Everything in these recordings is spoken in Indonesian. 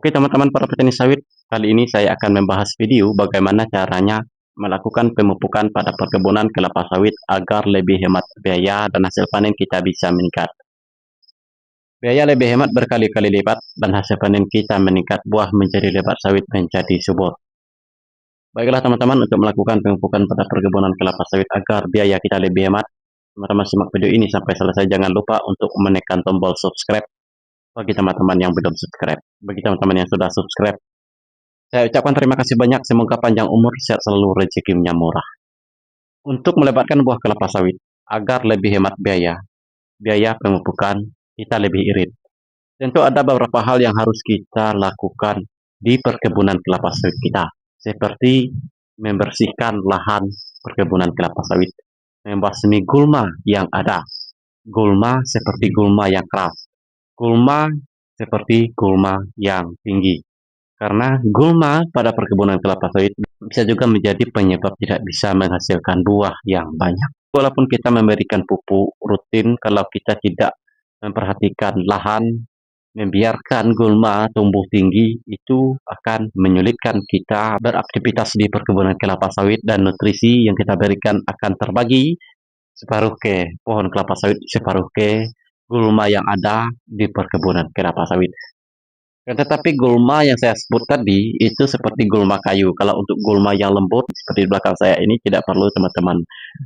Oke teman-teman para petani sawit, kali ini saya akan membahas video bagaimana caranya melakukan pemupukan pada perkebunan kelapa sawit agar lebih hemat biaya dan hasil panen kita bisa meningkat. Biaya lebih hemat berkali-kali lipat dan hasil panen kita meningkat, buah menjadi lebat, sawit menjadi subur. Baiklah teman-teman, untuk melakukan pemupukan pada perkebunan kelapa sawit agar biaya kita lebih hemat, teman-teman simak video ini sampai selesai. Jangan lupa untuk menekan tombol subscribe bagi teman-teman yang belum subscribe. Bagi teman-teman yang sudah subscribe, saya ucapkan terima kasih banyak. Semoga panjang umur, sehat selalu, rezekinya murah. Untuk melebatkan buah kelapa sawit agar lebih hemat biaya pemupukan kita lebih irit. Tentu ada beberapa hal yang harus kita lakukan di perkebunan kelapa sawit kita, seperti membersihkan lahan perkebunan kelapa sawit, membasmi gulma yang ada. Gulma seperti gulma yang keras, gulma seperti gulma yang tinggi. Karena gulma pada perkebunan kelapa sawit bisa juga menjadi penyebab tidak bisa menghasilkan buah yang banyak. Walaupun kita memberikan pupuk rutin, kalau kita tidak memperhatikan lahan, membiarkan gulma tumbuh tinggi, itu akan menyulitkan kita beraktivitas di perkebunan kelapa sawit, dan nutrisi yang kita berikan akan terbagi separuh ke pohon kelapa sawit, separuh ke gulma yang ada di perkebunan kelapa sawit. Tetapi gulma yang saya sebut tadi itu seperti gulma kayu. Kalau untuk gulma yang lembut seperti di belakang saya ini, tidak perlu teman-teman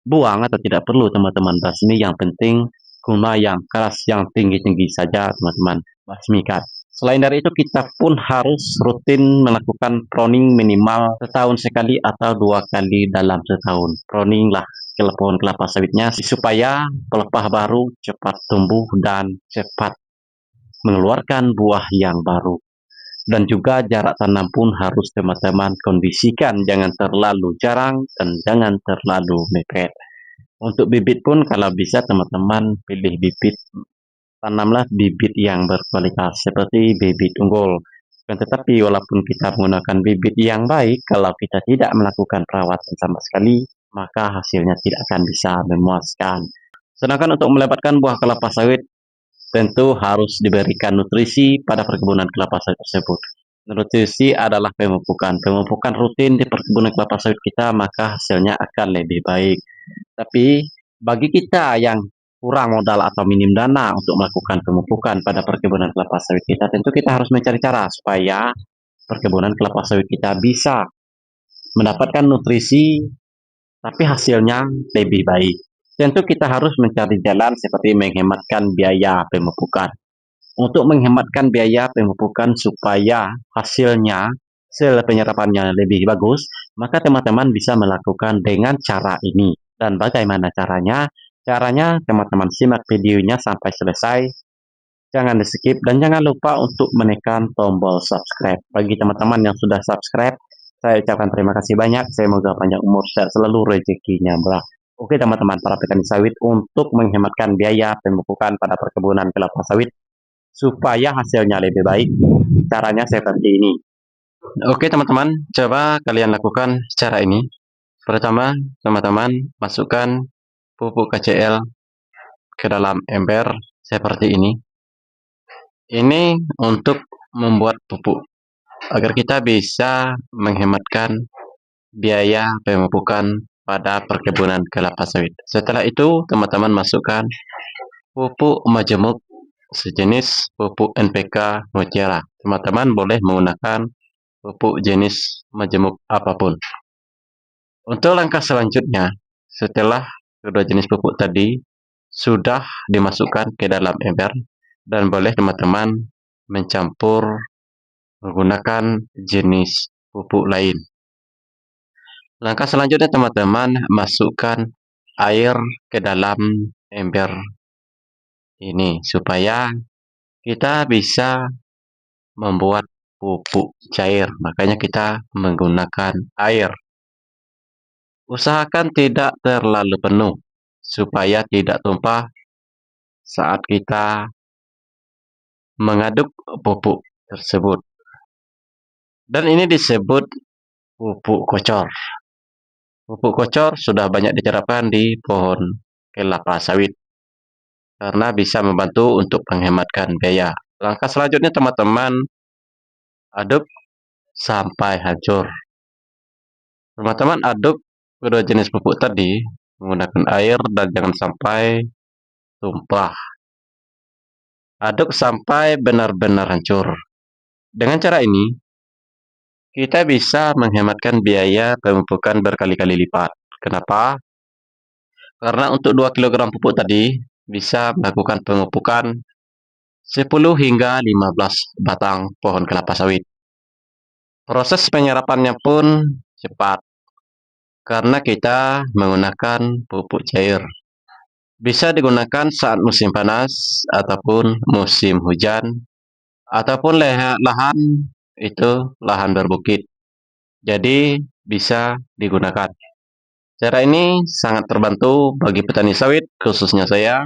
buang atau tidak perlu teman-teman basmi. Yang penting gulma yang keras, yang tinggi-tinggi saja teman-teman basmikan. Selain dari itu, kita pun harus rutin melakukan pruning minimal setahun sekali atau 2 kali dalam setahun. Pruning lah pohon kelapa sawitnya supaya pelepah baru cepat tumbuh dan cepat mengeluarkan buah yang baru. Dan juga jarak tanam pun harus teman-teman kondisikan, jangan terlalu jarang dan jangan terlalu mepet. Untuk bibit pun kalau bisa teman-teman pilih bibit, tanamlah bibit yang berkualitas seperti bibit unggul. Tetapi walaupun kita menggunakan bibit yang baik, kalau kita tidak melakukan perawatan sama sekali, maka hasilnya tidak akan bisa memuaskan. Sedangkan untuk melebatkan buah kelapa sawit, tentu harus diberikan nutrisi pada perkebunan kelapa sawit tersebut. Nutrisi adalah pemupukan. Pemupukan rutin di perkebunan kelapa sawit kita, maka hasilnya akan lebih baik. Tapi bagi kita yang kurang modal atau minim dana untuk melakukan pemupukan pada perkebunan kelapa sawit kita, tentu kita harus mencari cara supaya perkebunan kelapa sawit kita bisa mendapatkan nutrisi tapi hasilnya lebih baik. Tentu kita harus mencari jalan seperti menghematkan biaya pemupukan. Untuk menghematkan biaya pemupukan supaya hasilnya, hasil penyerapannya lebih bagus, maka teman-teman bisa melakukan dengan cara ini. Dan bagaimana caranya? Caranya teman-teman simak videonya sampai selesai. Jangan di skip dan jangan lupa untuk menekan tombol subscribe. Bagi teman-teman yang sudah subscribe, saya ucapkan terima kasih banyak. Semoga panjang umur, sehat selalu, rezekinya murah. Oke teman-teman para petani sawit, untuk menghematkan biaya pemupukan pada perkebunan kelapa sawit supaya hasilnya lebih baik, caranya seperti ini. Oke teman-teman, coba kalian lakukan cara ini. Pertama, teman-teman masukkan pupuk KCl ke dalam ember seperti ini. Ini untuk membuat pupuk agar kita bisa menghematkan biaya pemupukan pada perkebunan kelapa sawit. Setelah itu, teman-teman masukkan pupuk majemuk sejenis pupuk NPK Mutiara. Teman-teman boleh menggunakan pupuk jenis majemuk apapun. Untuk langkah selanjutnya, setelah kedua jenis pupuk tadi sudah dimasukkan ke dalam ember, dan boleh teman-teman mencampur menggunakan jenis pupuk lain. Langkah selanjutnya teman-teman masukkan air ke dalam ember ini supaya kita bisa membuat pupuk cair. Makanya kita menggunakan air. Usahakan tidak terlalu penuh supaya tidak tumpah saat kita mengaduk pupuk tersebut. Dan ini disebut pupuk kocor. Pupuk kocor sudah banyak diterapkan di pohon kelapa sawit karena bisa membantu untuk menghematkan biaya. Langkah selanjutnya teman-teman Aduk sampai hancur. Teman-teman aduk kedua jenis pupuk tadi menggunakan air dan jangan sampai tumpah. Aduk sampai benar-benar hancur. Dengan cara ini, kita bisa menghematkan biaya pemupukan berkali-kali lipat. Kenapa? Karena untuk 2 kg pupuk tadi bisa melakukan pemupukan 10 hingga 15 batang pohon kelapa sawit. Proses penyerapannya pun cepat karena kita menggunakan pupuk cair. Bisa digunakan saat musim panas ataupun musim hujan ataupun lahan itu lahan berbukit. Jadi bisa digunakan. Cara ini sangat terbantu bagi petani sawit, khususnya saya,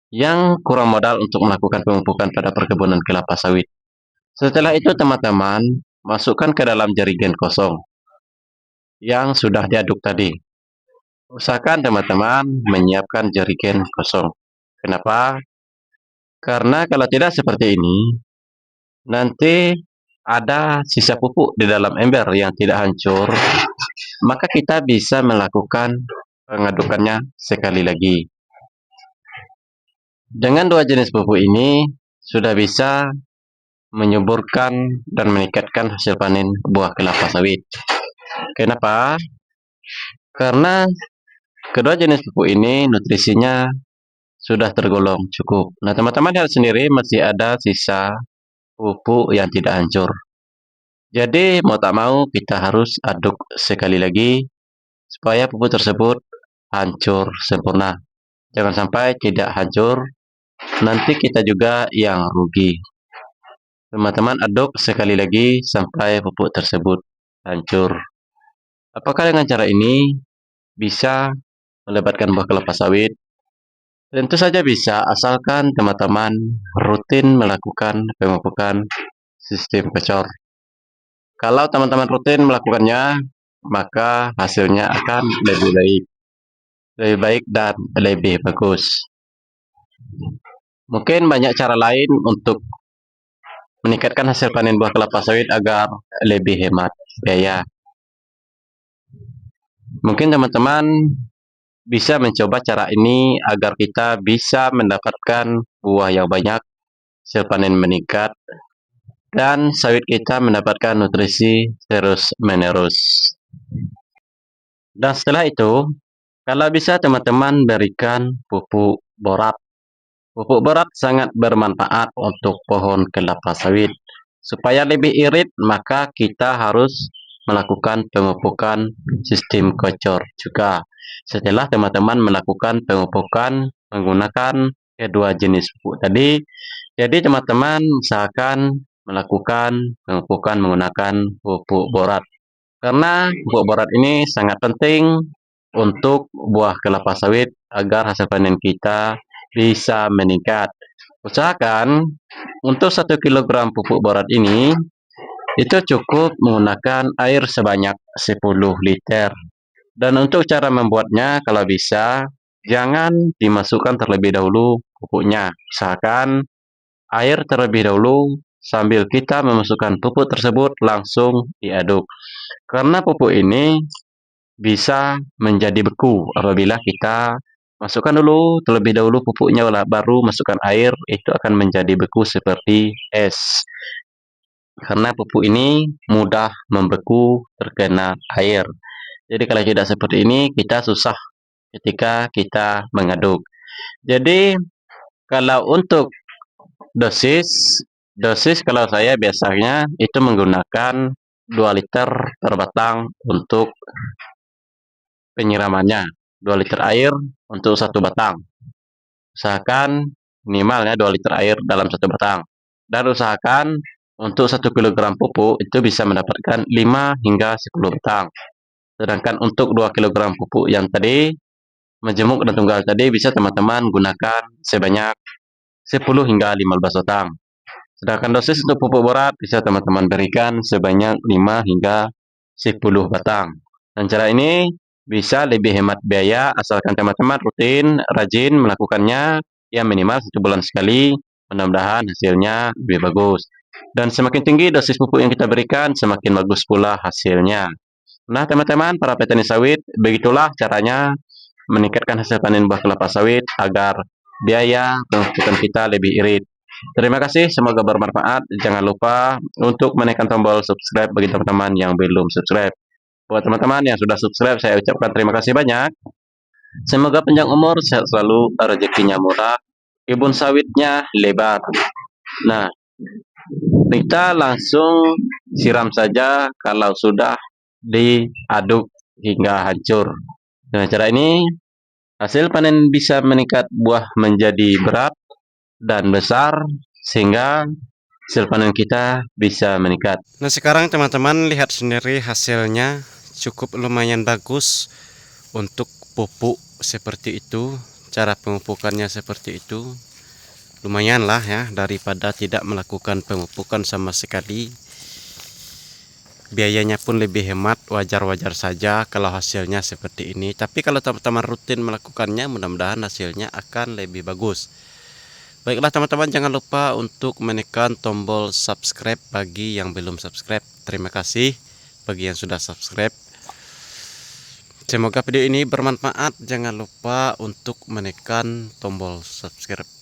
yang kurang modal untuk melakukan pemupukan pada perkebunan kelapa sawit. Setelah itu teman-teman, masukkan ke dalam jerigen kosong yang sudah diaduk tadi. Usahakan teman-teman menyiapkan jerigen kosong. Kenapa? Karena kalau tidak seperti ini, nanti ada sisa pupuk di dalam ember yang tidak hancur, maka kita bisa melakukan pengadukannya sekali lagi. Dengan dua jenis pupuk ini, sudah bisa menyuburkan dan meningkatkan hasil panen buah kelapa sawit. Kenapa? Karena kedua jenis pupuk ini nutrisinya sudah tergolong cukup. Nah, teman-teman lihat sendiri masih ada sisa pupuk yang tidak hancur. Jadi, mau tak mau kita harus aduk sekali lagi supaya pupuk tersebut hancur sempurna. Jangan sampai tidak hancur, nanti kita juga yang rugi. Teman-teman aduk sekali lagi sampai pupuk tersebut hancur. Apakah dengan cara ini bisa melebatkan buah kelapa sawit? Tentu saja bisa, asalkan teman-teman rutin melakukan pemupukan sistem kocor. Kalau teman-teman rutin melakukannya, maka hasilnya akan lebih baik dan lebih bagus. Mungkin banyak cara lain untuk meningkatkan hasil panen buah kelapa sawit agar lebih hemat biaya. Mungkin teman-teman bisa mencoba cara ini agar kita bisa mendapatkan buah yang banyak, hasil panen meningkat, dan sawit kita mendapatkan nutrisi terus-menerus. Dan setelah itu, kalau bisa teman-teman berikan pupuk borat. Pupuk borat sangat bermanfaat untuk pohon kelapa sawit. Supaya lebih irit, maka kita harus melakukan pemupukan sistem kocor juga. Setelah teman-teman melakukan pemupukan menggunakan kedua jenis pupuk tadi, jadi teman-teman usahakan melakukan pemupukan menggunakan pupuk borat. Karena pupuk borat ini sangat penting untuk buah kelapa sawit agar hasil panen kita bisa meningkat. Usahakan untuk 1 kg pupuk borat ini itu cukup menggunakan air sebanyak 10 liter. Dan untuk cara membuatnya, kalau bisa jangan dimasukkan terlebih dahulu pupuknya. Usahakan air terlebih dahulu sambil kita memasukkan pupuk tersebut langsung diaduk. Karena pupuk ini bisa menjadi beku apabila kita masukkan dulu terlebih dahulu pupuknya baru masukkan air, itu akan menjadi beku seperti es. Karena pupuk ini mudah membeku terkena air. Jadi kalau tidak seperti ini, kita susah ketika kita mengaduk. Jadi kalau untuk dosis kalau saya biasanya itu menggunakan 2 liter per batang untuk penyiramannya. 2 liter air untuk 1 batang. Usahakan minimalnya 2 liter air dalam 1 batang. Dan usahakan untuk 1 kg pupuk itu bisa mendapatkan 5 hingga 10 batang. Sedangkan untuk 2 kg pupuk yang tadi, majemuk dan tunggal tadi, bisa teman-teman gunakan sebanyak 10 hingga 15 batang. Sedangkan dosis untuk pupuk borat bisa teman-teman berikan sebanyak 5 hingga 10 batang. Dan cara ini bisa lebih hemat biaya asalkan teman-teman rutin, rajin melakukannya ya minimal 1 bulan sekali. Mudah-mudahan hasilnya lebih bagus. Dan semakin tinggi dosis pupuk yang kita berikan, semakin bagus pula hasilnya. Nah, teman-teman, para petani sawit, begitulah caranya meningkatkan hasil panen buah kelapa sawit agar biaya pemupukan kita lebih irit. Terima kasih, semoga bermanfaat. Jangan lupa untuk menekan tombol subscribe bagi teman-teman yang belum subscribe. Buat teman-teman yang sudah subscribe, saya ucapkan terima kasih banyak. Semoga panjang umur, sehat selalu, rezekinya murah, kebun sawitnya lebar. Nah, kita langsung siram saja kalau sudah diaduk hingga hancur. Dengan cara ini, hasil panen bisa meningkat, buah menjadi berat dan besar, sehingga hasil panen kita bisa meningkat. Nah, sekarang teman-teman lihat sendiri hasilnya cukup lumayan bagus untuk pupuk seperti itu. Cara pemupukannya seperti itu. Lumayan lah ya, daripada tidak melakukan pemupukan sama sekali. Biayanya pun lebih hemat, wajar-wajar saja kalau hasilnya seperti ini. Tapi kalau teman-teman rutin melakukannya, mudah-mudahan hasilnya akan lebih bagus. Baiklah teman-teman, jangan lupa untuk menekan tombol subscribe bagi yang belum subscribe. Terima kasih bagi yang sudah subscribe. Semoga video ini bermanfaat. Jangan lupa untuk menekan tombol subscribe.